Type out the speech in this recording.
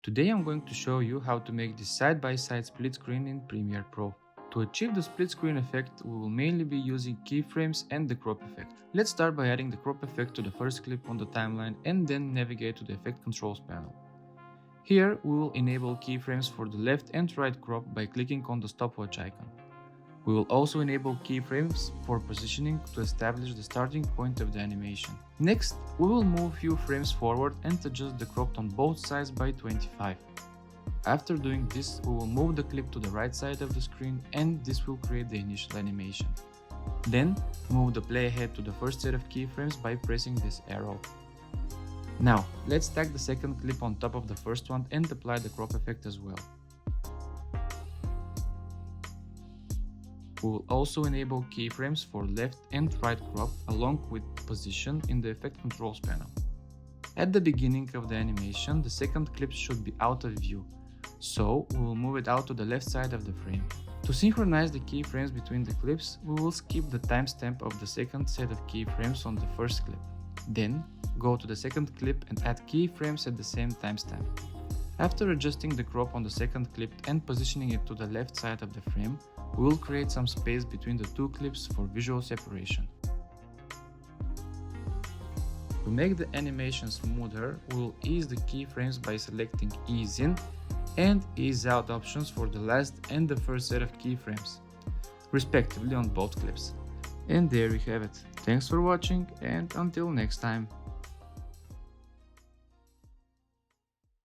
Today I'm going to show you how to make this side-by-side split screen in Premiere Pro. To achieve the split screen effect, we will mainly be using keyframes and the crop effect. Let's start by adding the crop effect to the first clip on the timeline and then navigate to the effect controls panel. Here we will enable keyframes for the left and right crop by clicking on the stopwatch icon. We will also enable keyframes for positioning to establish the starting point of the animation. Next, we will move few frames forward and adjust the crop on both sides by 25. After doing this, we will move the clip to the right side of the screen and this will create the initial animation. Then, move the playhead to the first set of keyframes by pressing this arrow. Now, let's stack the second clip on top of the first one and apply the crop effect as well. We will also enable keyframes for left and right crop along with position in the effect controls panel. At the beginning of the animation, the second clip should be out of view, so we will move it out to the left side of the frame. To synchronize the keyframes between the clips, we will skip the timestamp of the second set of keyframes on the first clip. Then, go to the second clip and add keyframes at the same timestamp. After adjusting the crop on the second clip and positioning it to the left side of the frame, we will create some space between the two clips for visual separation. To make the animation smoother, we will ease the keyframes by selecting Ease In and Ease Out options for the last and the first set of keyframes, respectively on both clips. And there we have it. Thanks for watching and until next time.